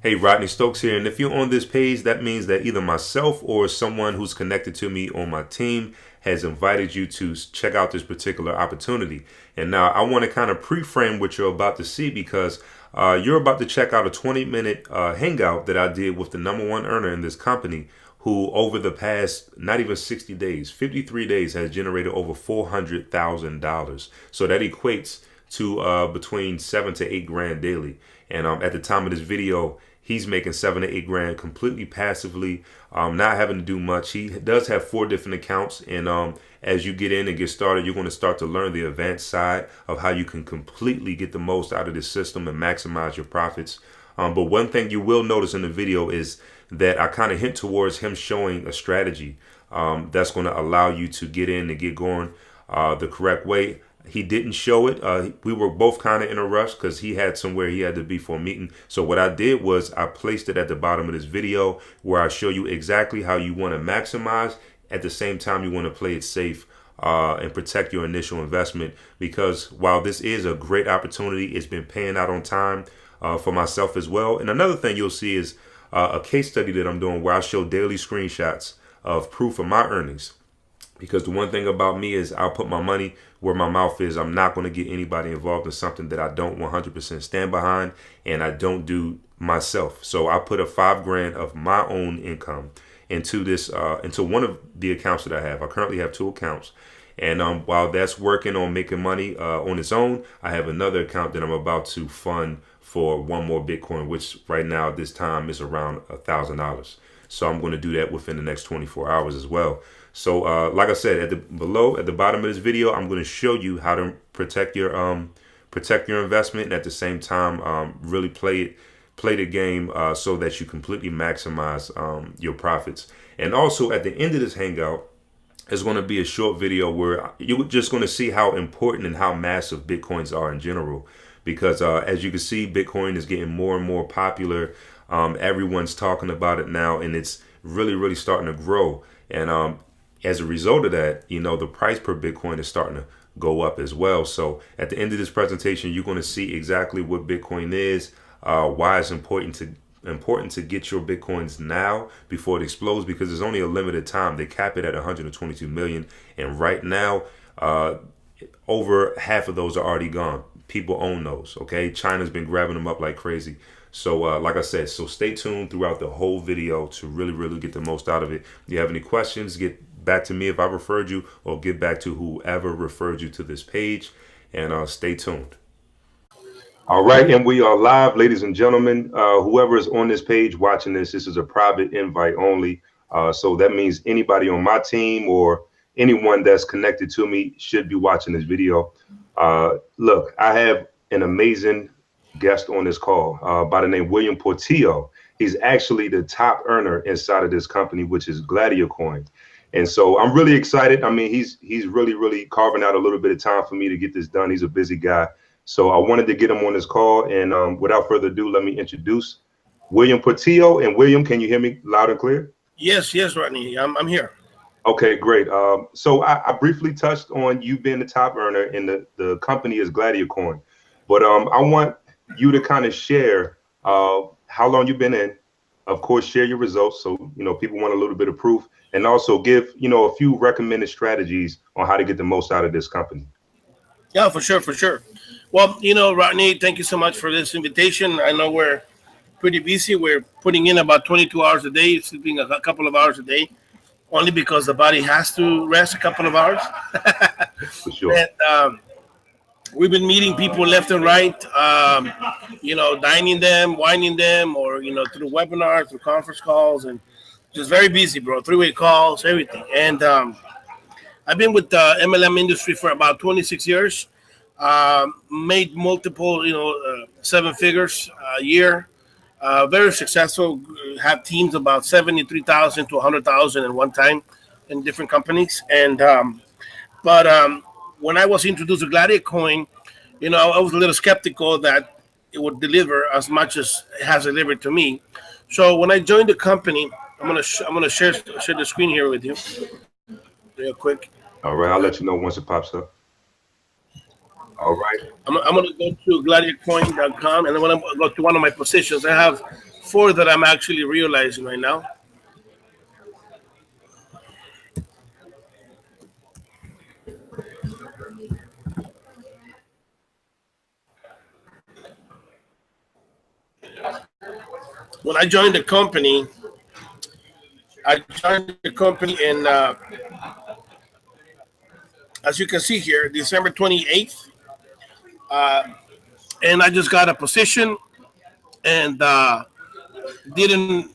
Hey, Rodney Stokes here, and if you're on this page, that means that either myself or someone who's connected to me on my team has invited you to check out this particular opportunity. And now I want to kind of pre-frame what you're about to see because you're about to check out a 20-minute hangout that I did with the #1 earner in this company who over the past not even 60 days, 53 days has generated over $400,000. So that equates to between 7 to 8 grand daily. And at the time of this video, he's making 7 to 8 grand completely passively, not having to do much. He does have 4 different accounts. And as you get in and get started, you're going to start to learn the advanced side of how you can completely get the most out of this system and maximize your profits. But one thing you will notice in the video is that I kind of hint towards him showing a strategy that's going to allow you to get in and get going the correct way. He didn't show it. We were both kind of in a rush because he had somewhere he had to be for a meeting. So what I did was I placed it at the bottom of this video where I show you exactly how you want to maximize. At the same time, you want to play it safe and protect your initial investment, because while this is a great opportunity, it's been paying out on time for myself as well. And another thing you'll see is a case study that I'm doing where I show daily screenshots of proof of my earnings. Because the one thing about me is I'll put my money where my mouth is. I'm not going to get anybody involved in something that I don't 100% stand behind and I don't do myself. So I put a 5 grand of my own income into this, into one of the accounts that I have. I currently have 2 accounts. And while that's working on making money on its own, I have another account that I'm about to fund for 1 more Bitcoin, which right now at this time is around $1,000. So I'm going to do that within the next 24 hours as well. So like I said, at the bottom of this video, I'm going to show you how to protect your investment, and at the same time really play the game so that you completely maximize your profits. And also at the end of this hangout, it's going to be a short video where you're just going to see how important and how massive Bitcoins are in general. Because as you can see, Bitcoin is getting more and more popular. Everyone's talking about it now, and it's really starting to grow. And as a result of that, you know, the price per Bitcoin is starting to go up as well. So at the end of this presentation, you're going to see exactly what Bitcoin is, why it's important to get your Bitcoins now before it explodes, because there's only a limited time. They cap it at 122 million. And right now, over half of those are already gone. People own those. OK, China's been grabbing them up like crazy. So like I said, so stay tuned throughout the whole video to really get the most out of it. If you have any questions, get back to me if I referred you, or get back to whoever referred you to this page, and stay tuned. All right, and we are live, ladies and gentlemen. Whoever is on this page watching this is a private invite only. So that means anybody on my team or anyone that's connected to me should be watching this video. Look, I have an amazing guest on this call by the name William Portillo. He's actually the top earner inside of this company, which is Gladiacoin. And so I'm really excited. I mean, he's really carving out a little bit of time for me to get this done. He's a busy guy. So I wanted to get him on this call. And without further ado, let me introduce William Portillo. And William, can you hear me loud and clear? Yes, Rodney. I'm here. Okay, great. So I briefly touched on you being the top earner, and the company is Gladiacoin. But I want you to kind of share how long you've been in. Of course, share your results, so you know people want a little bit of proof, and also give a few recommended strategies on how to get the most out of this company. Yeah, for sure. Well, Rodney, thank you so much for this invitation. I know we're pretty busy. We're putting in about 22 hours a day, sleeping a couple of hours a day, only because the body has to rest a couple of hours. For sure. And, we've been meeting people left and right, dining them, wining them, or, through webinars, through conference calls, and just very busy, bro. 3-way calls, everything. And I've been with the MLM industry for about 26 years, made multiple, 7 figures a year, very successful, have teams about 73,000 to 100,000 at one time in different companies. And, when I was introduced to Gladiacoin, I was a little skeptical that it would deliver as much as it has delivered to me. So when I joined the company, I'm gonna share the screen here with you real quick. All right, I'll let you know once it pops up. All right. I'm gonna go to gladiacoin.com, and I'm gonna go to one of my positions. I have 4 that I'm actually realizing right now. When I joined the company, in, as you can see here, December 28th. And I just got a position and didn't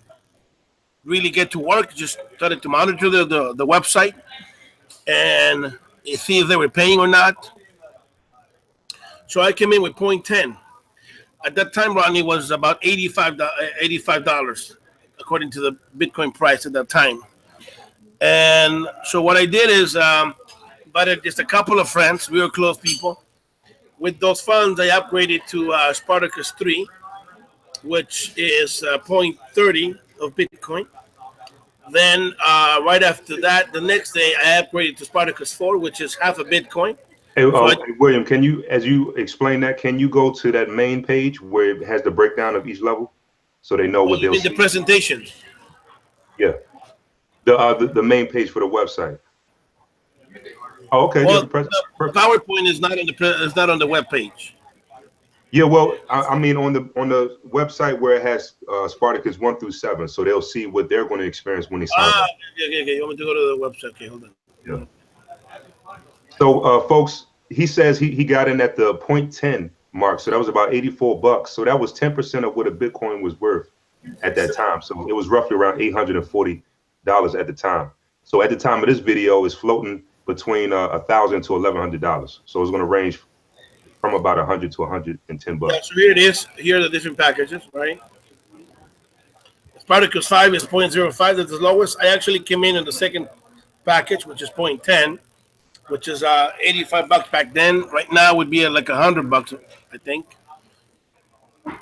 really get to work. Just started to monitor the website and see if they were paying or not. So I came in with 0.10. At that time, Ronnie, was about $85, according to the Bitcoin price at that time. And so what I did is invited just a couple of friends, real close people. With those funds, I upgraded to Spartacus 3, which is 0.30 of Bitcoin. Then right after that, the next day, I upgraded to Spartacus 4, which is half a Bitcoin. Hey, William, can you, as you explain that, can you go to that main page where it has the breakdown of each level, so they know what they'll see? The presentation. Yeah, the main page for the website. Oh, okay. Well, the PowerPoint is not on the web page. Yeah, well, I mean on the website where it has Spartacus 1 through 7, so they'll see what they're going to experience when they sign up. Okay. You want me to go to the website? Okay, hold on. Yeah. So, folks, he says he got in at the 0.10 mark, so that was about $84. So that was 10% of what a Bitcoin was worth at that time. So it was roughly around $840 at the time. So at the time of this video, it's floating between $1,000 to $1,100. So it's going to range from about $100 to $110. Yeah, so here it is. Here are the different packages, right? Spartacus 5 is 0.05. That's the lowest. I actually came in the second package, which is 0.10, which is $85 back then. Right now would be like $100, I think.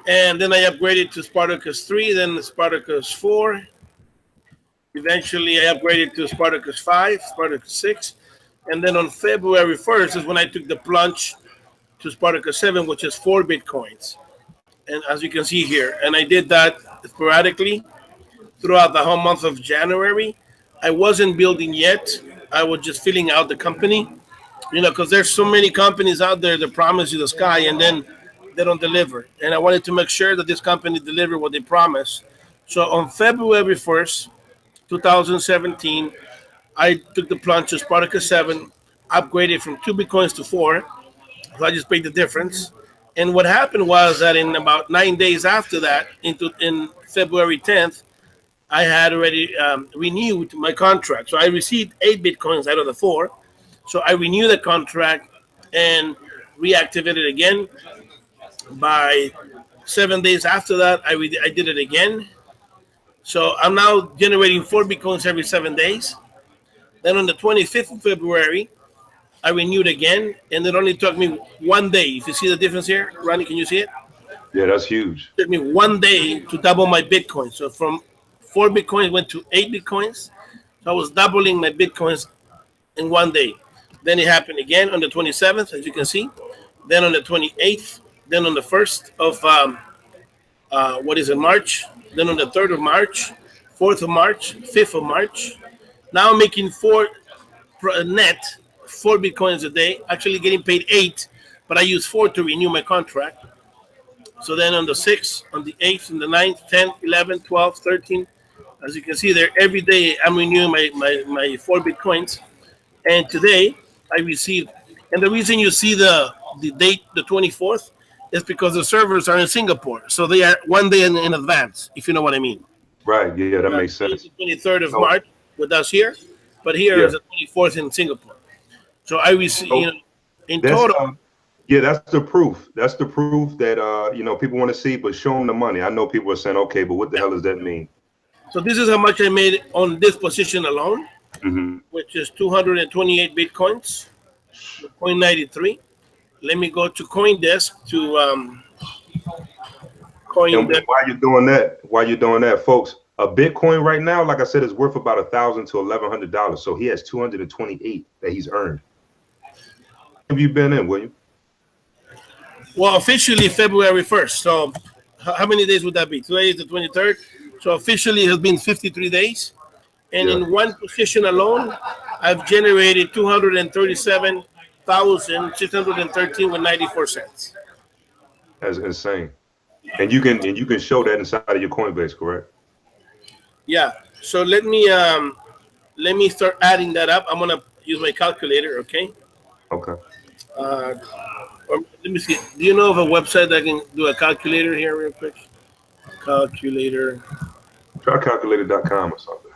And then I upgraded to Spartacus 3, then Spartacus 4. Eventually, I upgraded to Spartacus 5, Spartacus 6. And then on February 1st is when I took the plunge to Spartacus 7, which is 4 Bitcoins. And as you can see here, and I did that sporadically throughout the whole month of January. I wasn't building yet. I was just filling out the company, because there's so many companies out there that promise you the sky and then they don't deliver. And I wanted to make sure that this company delivered what they promised. So on February 1st, 2017, I took the plunge to Spartacus 7, upgraded from 2 Bitcoins to 4. So I just paid the difference. And what happened was that in about 9 days after that, in February 10th, I had already renewed my contract. So I received 8 Bitcoins out of the 4. So I renewed the contract and reactivated it again. By 7 days after that, I did it again. So I'm now generating 4 Bitcoins every 7 days. Then on the 25th of February, I renewed again, and it only took me 1 day. If you see the difference here, Ronnie, can you see it? Yeah, that's huge. It took me 1 day to double my Bitcoin. So from 4 Bitcoins went to 8 Bitcoins. So I was doubling my Bitcoins in 1 day. Then it happened again on the 27th, as you can see. Then on the 28th. Then on the 1st of, March. Then on the 3rd of March, 4th of March, 5th of March. Now I'm making 4 net, 4 Bitcoins a day, actually getting paid 8, but I use 4 to renew my contract. So then on the 6th, on the 8th, and the 9th, 10th, 11th, 12th, 13th, as you can see there, every day I'm renewing my 4 Bitcoins. And today I received, and the reason you see the date, the 24th, is because the servers are in Singapore. So they are 1 day in advance, if you know what I mean. Right, yeah, that makes sense. The 23rd of March with us here, but here is the 24th in Singapore. So I received, in total. Yeah, that's the proof. That's the proof that, people want to see, but show them the money. I know people are saying, okay, but what the hell does that mean? So this is how much I made on this position alone, which is 228 Bitcoins, Coin 93. Let me go to CoinDesk to CoinDesk. While you're doing that, folks, a Bitcoin right now, like I said, is worth about $1,000 to $1,100. So he has 228 that he's earned. Have you been in, William? Well, officially February 1st. So how many days would that be? Today is the 23rd. So officially it has been 53 days. And in one position alone, I've generated 237,613 with 94 cents. That's insane. And you can show that inside of your Coinbase, correct? Yeah. So let me start adding that up. I'm gonna use my calculator. Okay. Okay. Or let me see. Do you know of a website that can do a calculator here, real quick? Calculator. Try calculator.com or something.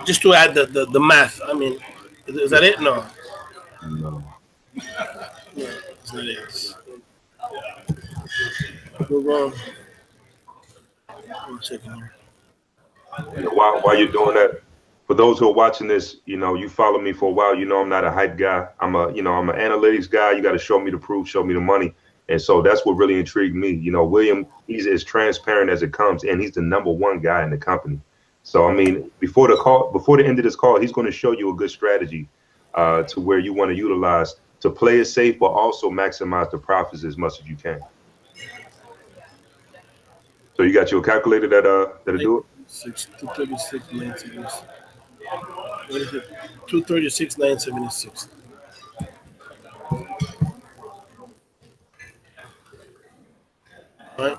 Just to add the math. I mean, is that it? No. No. It's not it. Google. 1 second here. While you're doing that, for those who are watching this, you follow me for a while. I'm not a hype guy. I'm an analytics guy. You got to show me the proof, show me the money. And so that's what really intrigued me. William, he's as transparent as it comes, and he's the #1 guy in the company. So, I mean, before the end of this call, he's going to show you a good strategy to where you want to utilize to play it safe, but also maximize the profits as much as you can. So you got your calculator that'll do it? 236,976. What is it? 236,976. Right?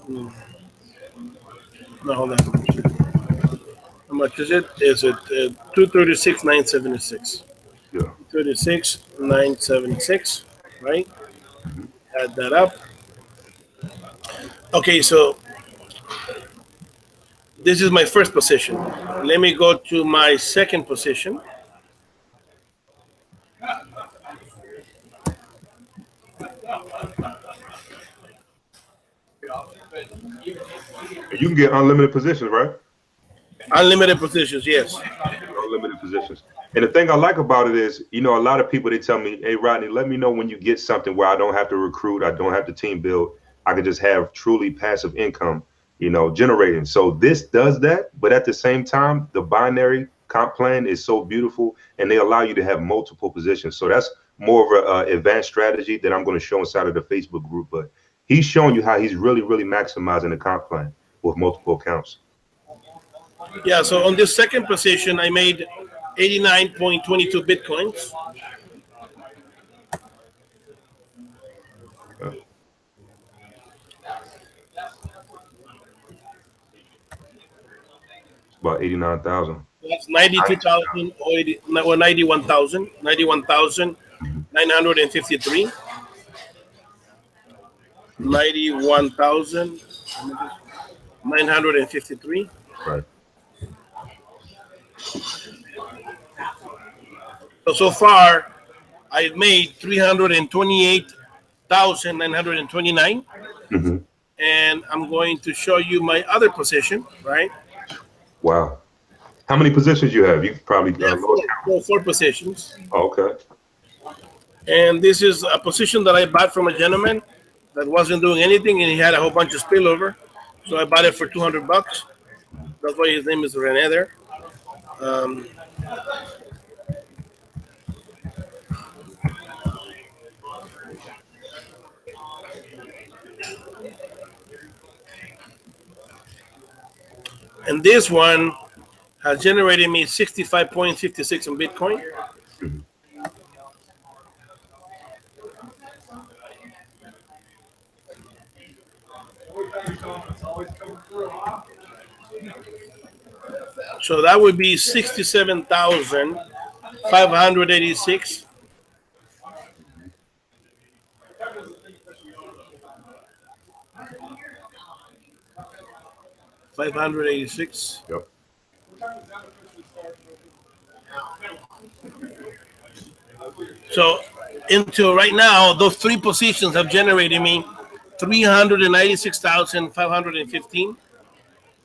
No, hold on. How much is it? Is it 236,976? Yeah. 236,976, right? Add that up. Okay, so this is my first position. Let me go to my second position. You can get unlimited positions, right? Unlimited positions, yes. Unlimited positions. And the thing I like about it is, a lot of people, they tell me, hey, Rodney, let me know when you get something where I don't have to recruit, I don't have to team build. I can just have truly passive income, generating. So this does that. But at the same time, the binary comp plan is so beautiful, and they allow you to have multiple positions. So that's more of an advanced strategy that I'm going to show inside of the Facebook group. But he's showing you how he's really, really maximizing the comp plan with multiple accounts. Yeah, so on this second position, I made 89.22 Bitcoins. Okay. It's about 89,000. That's 92,000 or 91,000. 91,953. 91,953. Right. So far, I've made 328,929. Mm-hmm. And I'm going to show you my other position, right? Wow. How many positions you have? You probably four positions. Oh, okay. And this is a position that I bought from a gentleman that wasn't doing anything, and he had a whole bunch of spillover. So I bought it for $200. That's why his name is Rene there. And this one has generated me 65.56 in Bitcoin. So that would be 67,586. $586. Yep. So until right now, those three positions have generated me 396,515.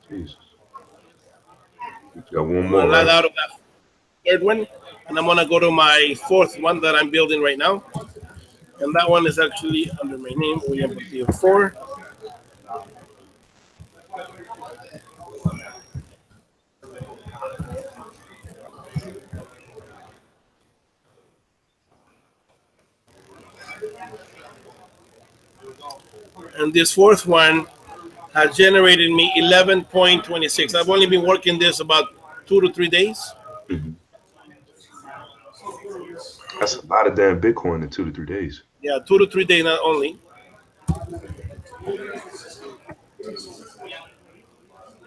Jesus. You got one more. Right? Out of that third one, and I'm gonna go to my fourth one that I'm building right now, and that one is actually under my name, William Portillo 4. And this fourth one has generated me 11.26. I've only been working this about 2 to 3 days. Mm-hmm. That's a lot of damn Bitcoin in 2 to 3 days. Yeah, 2 to 3 days, not only.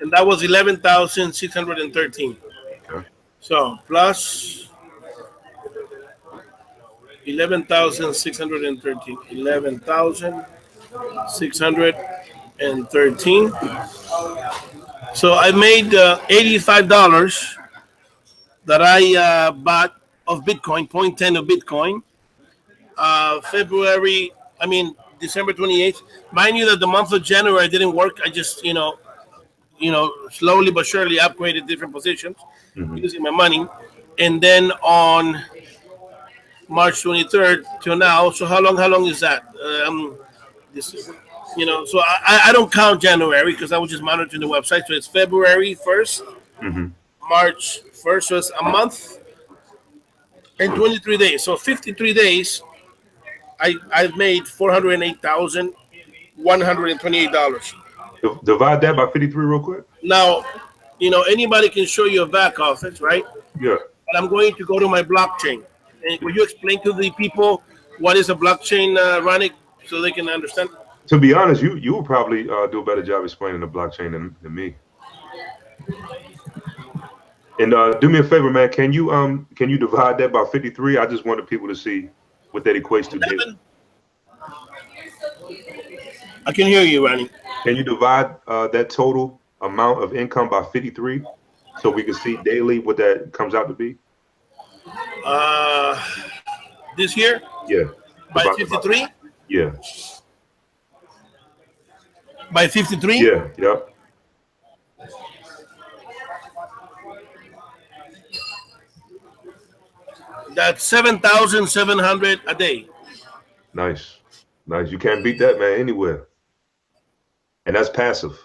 And that was 11,613. Okay. So plus 11,613. 11,613. So I made $85 that I bought of Bitcoin, 0.10 of Bitcoin. December 28th. Mind you that the month of January didn't work. I just, slowly but surely upgraded different positions using my money. And then on March 23rd till now. So how long is that? So I don't count January because I was just monitoring the website. So it's February 1st, March 1st. So it's a month and 23 days. So 53 days, I've made $408,128. Divide that by 53 real quick. Now, anybody can show you a back office, right? Yeah. But I'm going to go to my blockchain. And will you explain to the people what is a blockchain, Ronnie, so they can understand? To be honest, you will probably do a better job explaining the blockchain than me. And do me a favor, man. Can you divide that by 53? I just wanted people to see what that equates to. I can hear you, Ronnie. Can you divide that total amount of income by 53 so we can see daily what that comes out to be? This year? Yeah. By 53? Yeah. By 53? Yeah. Yep. That's 7,700 a day. Nice. You can't beat that, man, anywhere. And that's passive.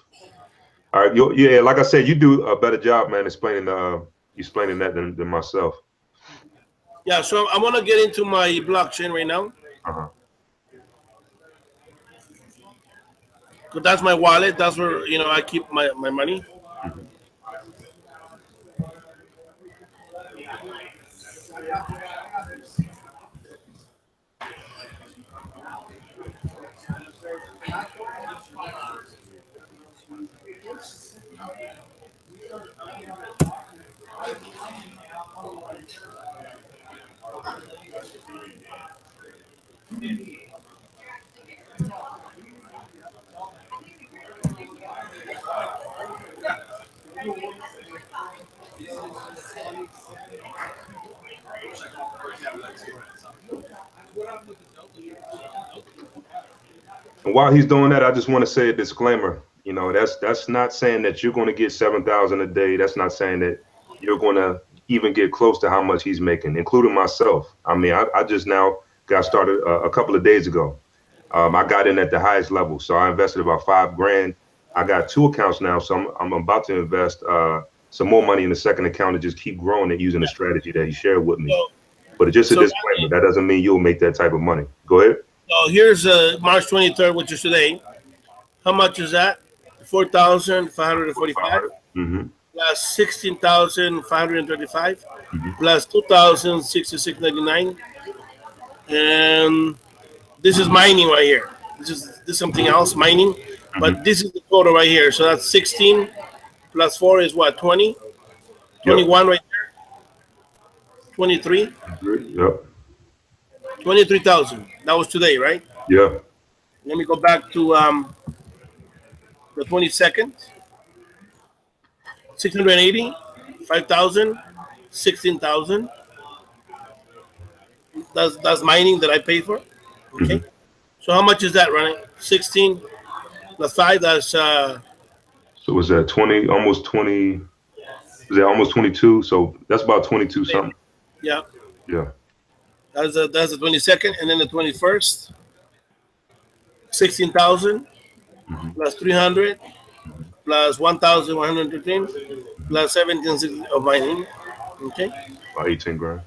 All right. Yeah. Like I said, you do a better job, man, explaining that than myself. Yeah. So I want to get into my blockchain right now. Because that's my wallet. That's where I keep my money. And while he's doing that, I just want to say a disclaimer. That's not saying that you're going to get 7,000 a day. That's not saying that you're going to even get close to how much he's making, including myself. I mean, I just now got started a couple of days ago. I got in at the highest level, so I invested about $5,000. I got 2 accounts now, so I'm about to invest some more money in the second account to just keep growing it using the strategy that he shared with me. But it's just a disclaimer. That doesn't mean you'll make that type of money. Go ahead. So here's March 23rd, which is today. How much is that? 4,545 plus 16,535 plus 2,066.99. And this is mining right here. This is something else, mining. But this is the total right here. So that's 16 plus 4 is what, 20? 21 right there? 23? Yep. 23,000. That was today, right? Yeah. Let me go back to the 22nd. 680, 5,000, 16,000. That's mining that I pay for. Okay. So how much is that, running? 16 plus 5. That's so was that 20? Almost 20. Was that almost 22? So that's about 22 something. Yeah. Yeah. That's the 22nd, and then the 21st, 16,000 plus 300 plus 1,113 plus 17 of mining. Okay. About 18 grand.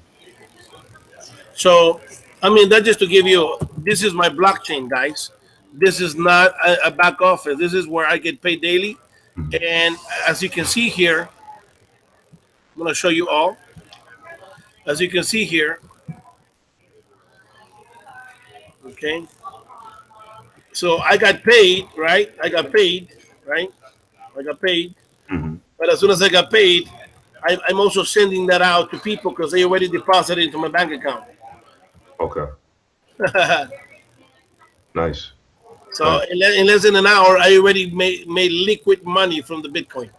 So, I mean, that's just to give you. This is my blockchain, guys. This is not a back office. This is where I get paid daily. And as you can see here, I'm going to show you all. As you can see here, okay. So I got paid, right? I got paid. Mm-hmm. But as soon as I got paid, I'm also sending that out to people because they already deposited into my bank account. Okay. Nice. So in less than an hour, I already made liquid money from the Bitcoin.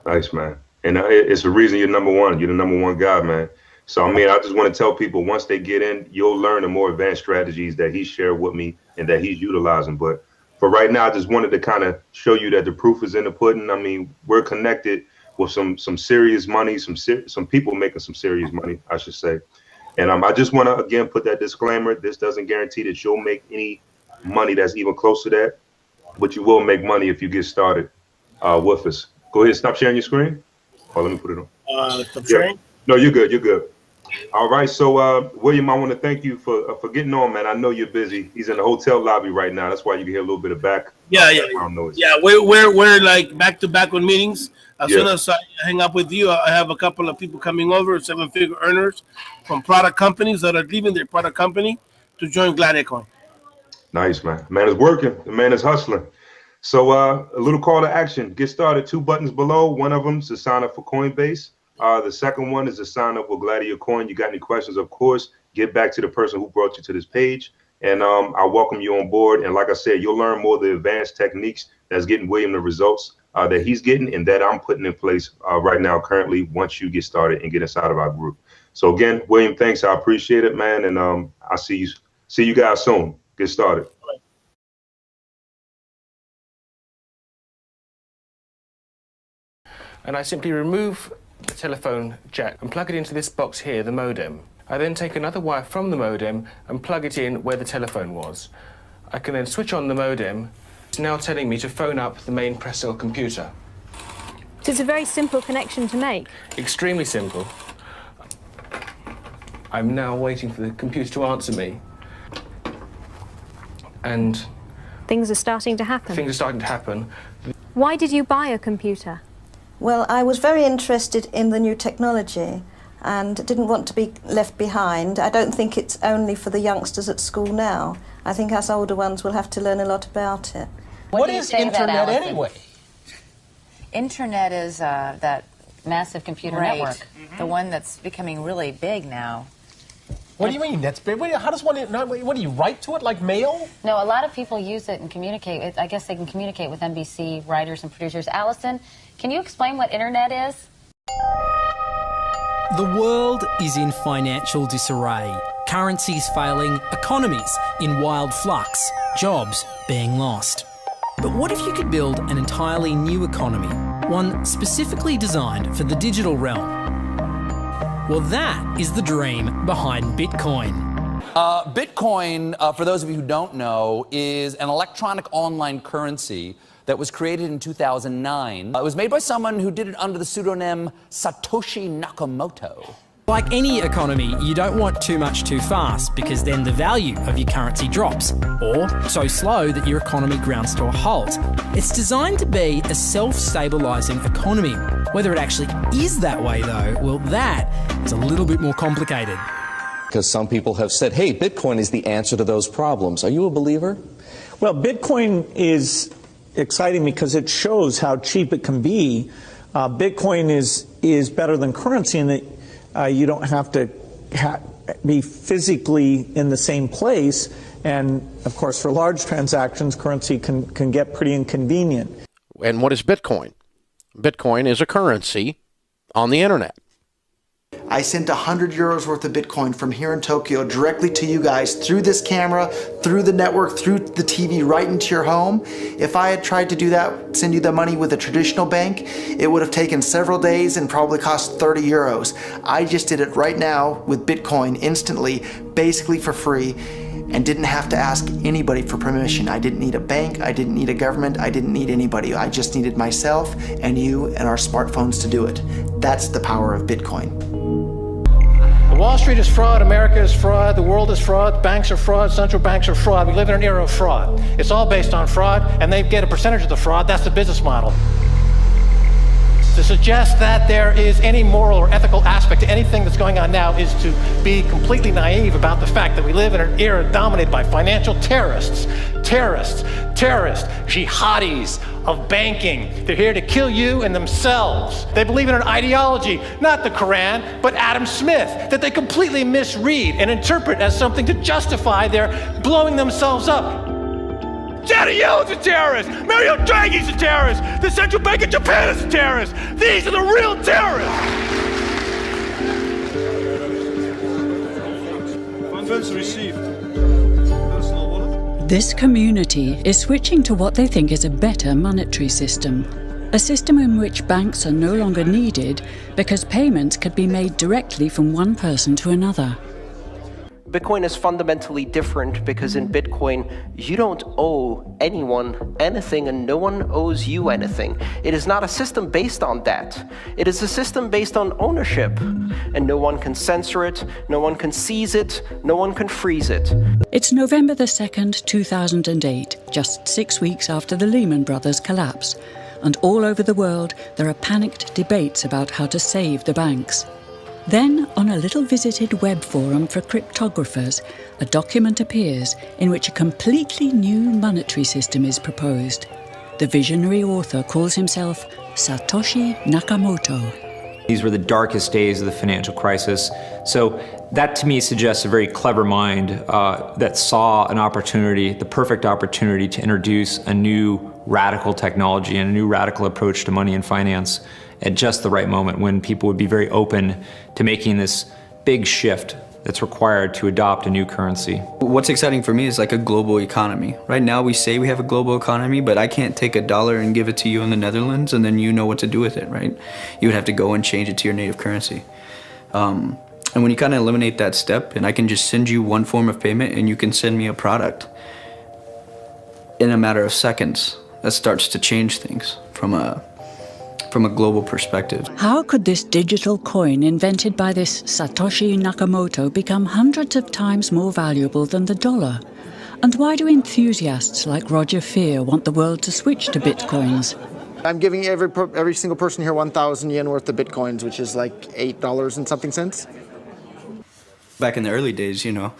Nice, man. And it's the reason you're number one. You're the number one guy, man. So, I mean, I just want to tell people once they get in, you'll learn the more advanced strategies that he shared with me and that he's utilizing. But for right now, I just wanted to kind of show you that the proof is in the pudding. I mean, we're connected with some serious money, some people making some serious money, I should say. And I just want to, again, put that disclaimer. This doesn't guarantee that you'll make any money that's even close to that, but you will make money if you get started with us. Go ahead, stop sharing your screen. Oh, let me put it on. Stop sharing? Yeah. No, you're good. You're good. All right. So, William, I want to thank you for getting on, man. I know you're busy. He's in the hotel lobby right now. That's why you can hear a little bit of background noise. Yeah, we're like back to back on meetings. As soon as I hang up with you, I have a couple of people coming over, 7-figure earners from product companies that are leaving their product company to join Gladiacoin. Nice, man. Man is working. The man is hustling. So a little call to action. Get started. 2 buttons below. One of them is to sign up for Coinbase. The second one is to sign up with Gladiacoin. You got any questions, of course, get back to the person who brought you to this page. And I welcome you on board. And like I said, you'll learn more of the advanced techniques that's getting William the results that he's getting and that I'm putting in place right now currently once you get started and get inside of our group. So again, William, thanks. I appreciate it, man. And I'll see you guys soon. Get started. And I simply remove the telephone jack and plug it into this box here, the modem. I then take another wire from the modem and plug it in where the telephone was. I can then switch on the modem. It's now telling me to phone up the main press cell computer. So it's a very simple connection to make. Extremely simple. I'm now waiting for the computer to answer me. And things are starting to happen. Things are starting to happen. Why did you buy a computer? Well, I was very interested in the new technology and didn't want to be left behind. I don't think it's only for the youngsters at school now. I think us older ones will have to learn a lot about it. What is internet anyway? Internet is that massive computer network, the one that's becoming really big now. What do you mean? That's big. How does one? What do you write to it like mail? No, a lot of people use it and communicate. I guess they can communicate with NBC writers and producers. Allison, can you explain what internet is? The world is in financial disarray. Currencies failing, economies in wild flux, jobs being lost. But what if you could build an entirely new economy, one specifically designed for the digital realm? Well, that is the dream behind Bitcoin. Bitcoin, for those of you who don't know, is an electronic online currency that was created in 2009. It was made by someone who did it under the pseudonym Satoshi Nakamoto. Like any economy, you don't want too much too fast because then the value of your currency drops, or so slow that your economy grounds to a halt. It's designed to be a self-stabilizing economy. Whether it actually is that way though, well, that is a little bit more complicated. Because some people have said, hey, Bitcoin is the answer to those problems. Are you a believer? Well, Bitcoin is exciting because it shows how cheap it can be. Bitcoin is better than currency in that you don't have to be physically in the same place. And, of course, for large transactions, currency can get pretty inconvenient. And what is Bitcoin? Bitcoin is a currency on the internet. I sent 100 euros worth of Bitcoin from here in Tokyo directly to you guys through this camera, through the network, through the TV, right into your home. If I had tried to do that, send you the money with a traditional bank, it would have taken several days and probably cost 30 euros. I just did it right now with Bitcoin instantly, basically for free, and didn't have to ask anybody for permission. I didn't need a bank, I didn't need a government, I didn't need anybody. I just needed myself and you and our smartphones to do it. That's the power of Bitcoin. Wall Street is fraud, America is fraud, the world is fraud, banks are fraud, central banks are fraud. We live in an era of fraud. It's all based on fraud, and they get a percentage of the fraud. That's the business model. To suggest that there is any moral or ethical aspect to anything that's going on now is to be completely naive about the fact that we live in an era dominated by financial terrorists, jihadis of banking. They're here to kill you and themselves. They believe in an ideology, not the Quran, but Adam Smith, that they completely misread and interpret as something to justify their blowing themselves up. Janet Yellen's a terrorist! Mario Draghi's a terrorist! The Central Bank of Japan is a terrorist! These are the real terrorists! Funds received. This community is switching to what they think is a better monetary system. A system in which banks are no longer needed because payments could be made directly from one person to another. Bitcoin is fundamentally different because in Bitcoin, you don't owe anyone anything and no one owes you anything. It is not a system based on that. It is a system based on ownership. And no one can censor it, no one can seize it, no one can freeze it. It's November the 2nd, 2008, just 6 weeks after the Lehman Brothers collapse. And all over the world, there are panicked debates about how to save the banks. Then, on a little visited web forum for cryptographers, a document appears in which a completely new monetary system is proposed. The visionary author calls himself Satoshi Nakamoto. These were the darkest days of the financial crisis. So that to me suggests a very clever mind that saw an opportunity, the perfect opportunity to introduce a new radical technology and a new radical approach to money and finance at just the right moment when people would be very open to making this big shift that's required to adopt a new currency. What's exciting for me is like a global economy. Right now we say we have a global economy, but I can't take $1 and give it to you in the Netherlands and then you know what to do with it, right? You would have to go and change it to your native currency. And when you kind of eliminate that step and I can just send you one form of payment and you can send me a product in a matter of seconds, that starts to change things from a global perspective. How could this digital coin invented by this Satoshi Nakamoto become hundreds of times more valuable than the dollar? And why do enthusiasts like Roger Fear want the world to switch to bitcoins? I'm giving every single person here 1,000 yen worth of bitcoins, which is like $8 and something cents. Back in the early days, you know,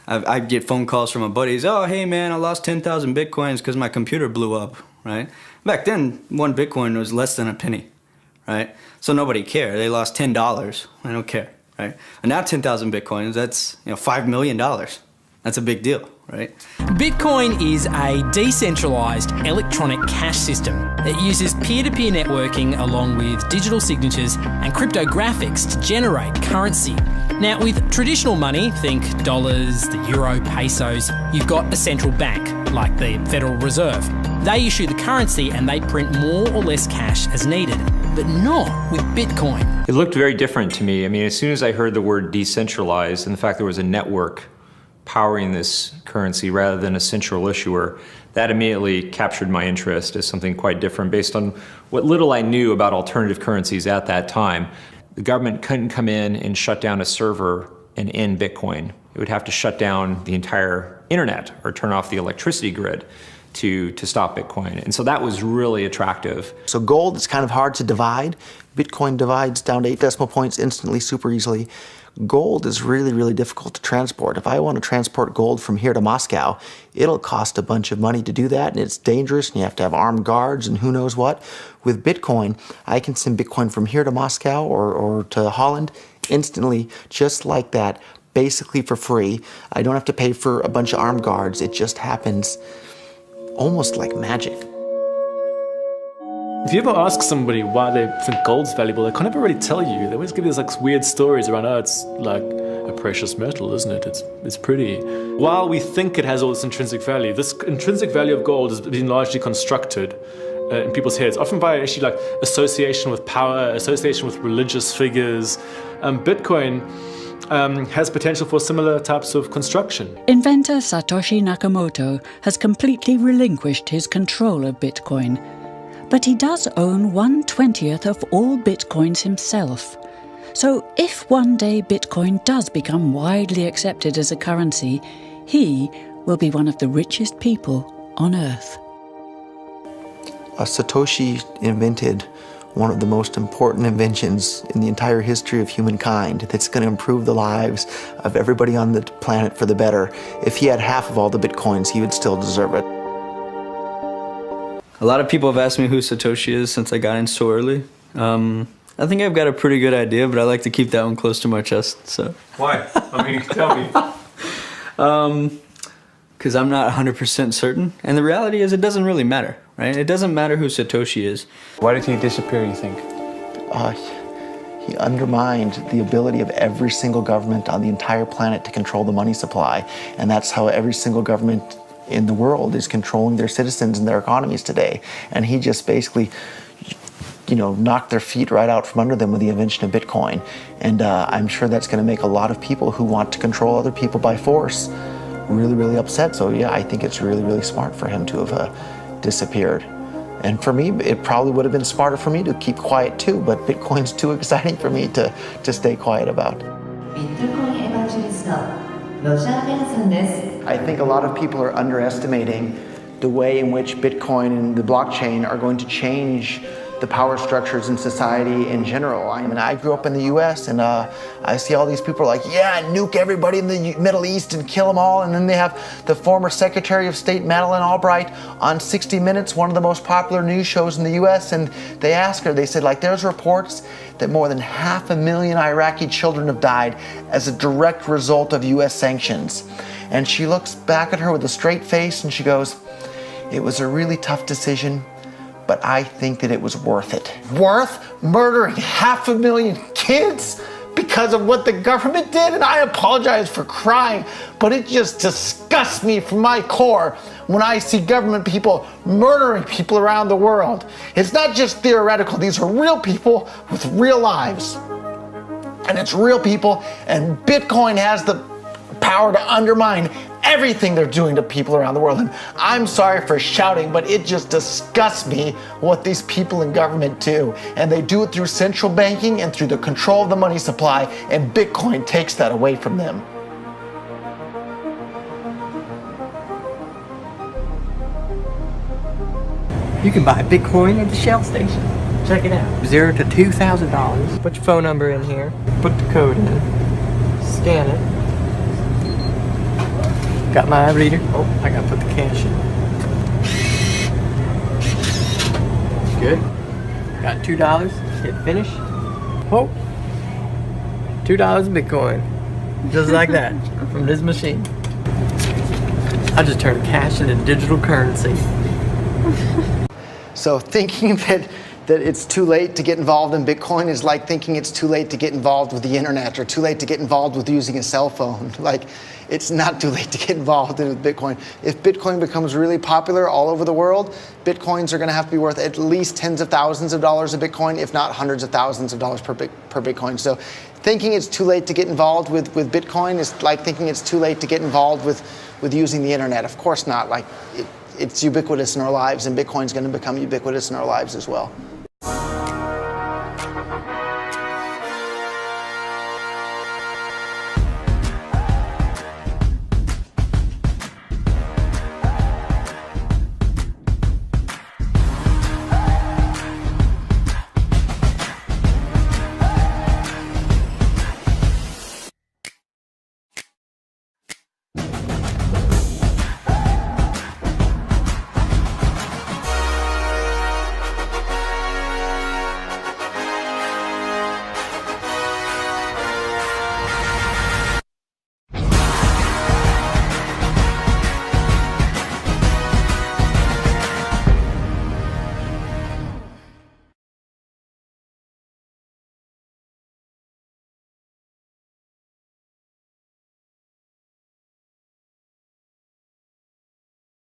I'd get phone calls from my buddies. Oh, hey man, I lost 10,000 bitcoins because my computer blew up, right? Back then, one bitcoin was less than a penny, right? So nobody cared. They lost $10. I don't care, right? And now 10,000 bitcoins, that's $5 million. That's a big deal, right? Bitcoin is a decentralized electronic cash system that uses peer-to-peer networking along with digital signatures and cryptographics to generate currency. Now, with traditional money, think dollars, the euro, pesos, you've got a central bank, like the Federal Reserve. They issue the currency and they print more or less cash as needed, but not with Bitcoin. It looked very different to me. I mean, as soon as I heard the word decentralized and the fact there was a network powering this currency rather than a central issuer, that immediately captured my interest as something quite different based on what little I knew about alternative currencies at that time. The government couldn't come in and shut down a server and end Bitcoin. It would have to shut down the entire internet or turn off the electricity grid to stop Bitcoin. And so that was really attractive. So gold is kind of hard to divide. Bitcoin divides down to 8 decimal points instantly, super easily. Gold is really, really difficult to transport. If I want to transport gold from here to Moscow, it'll cost a bunch of money to do that, and it's dangerous, and you have to have armed guards and who knows what. With Bitcoin, I can send Bitcoin from here to Moscow or to Holland instantly, just like that, basically for free. I don't have to pay for a bunch of armed guards. It just happens almost like magic. If you ever ask somebody why they think gold's valuable, they can't ever really tell you. They always give you these like weird stories around, oh, it's like a precious metal, isn't it? It's pretty. While we think it has all this intrinsic value, this intrinsic value of gold has been largely constructed in people's heads, often by actually like association with power, association with religious figures. Bitcoin has potential for similar types of construction. Inventor Satoshi Nakamoto has completely relinquished his control of Bitcoin. But he does own 1/20th of all Bitcoins himself. So if one day Bitcoin does become widely accepted as a currency, he will be one of the richest people on Earth. Satoshi invented one of the most important inventions in the entire history of humankind that's going to improve the lives of everybody on the planet for the better. If he had half of all the Bitcoins, he would still deserve it. A lot of people have asked me who Satoshi is since I got in so early. I think I've got a pretty good idea, but I like to keep that one close to my chest, so. Why? I mean, tell me. Because I'm not 100% certain. And the reality is it doesn't really matter, right? It doesn't matter who Satoshi is. Why did he disappear, you think? He undermined the ability of every single government on the entire planet to control the money supply. And that's how every single government in the world is controlling their citizens and their economies today. And he just basically, knocked their feet right out from under them with the invention of Bitcoin. And I'm sure that's going to make a lot of people who want to control other people by force really, really upset. So yeah, I think it's really, really smart for him to have disappeared. And for me, it probably would have been smarter for me to keep quiet too, but Bitcoin's too exciting for me to stay quiet about. I think a lot of people are underestimating the way in which Bitcoin and the blockchain are going to change the power structures in society in general. I mean, I grew up in the US and I see all these people like, yeah, nuke everybody in the Middle East and kill them all. And then they have the former Secretary of State, Madeleine Albright, on 60 Minutes, one of the most popular news shows in the US. And they asked her, they said, there's reports that more than 500,000 Iraqi children have died as a direct result of US sanctions. And she looks back at her with a straight face and she goes, it was a really tough decision, but I think that it was worth it. Worth murdering 500,000 kids because of what the government did? And I apologize for crying, but it just disgusts me from my core when I see government people murdering people around the world. It's not just theoretical, these are real people with real lives. And it's real people, and Bitcoin has the power to undermine everything they're doing to people around the world. And I'm sorry for shouting, but it just disgusts me what these people in government do. And they do it through central banking and through the control of the money supply, and Bitcoin takes that away from them. You can buy Bitcoin at the Shell station. Check it out. $0 to $2,000. Put your phone number in here. Put the code in. Scan it. Got my reader. Oh, I gotta put the cash in. Good. Got $2. Hit finish. Oh, $2 Bitcoin. Just like that. From this machine. I just turned cash into digital currency. So thinking that it's too late to get involved in Bitcoin is like thinking it's too late to get involved with the internet or too late to get involved with using a cell phone. It's not too late to get involved with Bitcoin. If Bitcoin becomes really popular all over the world, Bitcoins are going to have to be worth at least tens of thousands of dollars a Bitcoin, if not hundreds of thousands of dollars per Bitcoin. So thinking it's too late to get involved with Bitcoin is like thinking it's too late to get involved with using the internet. Of course not. It's ubiquitous in our lives, and Bitcoin's going to become ubiquitous in our lives as well.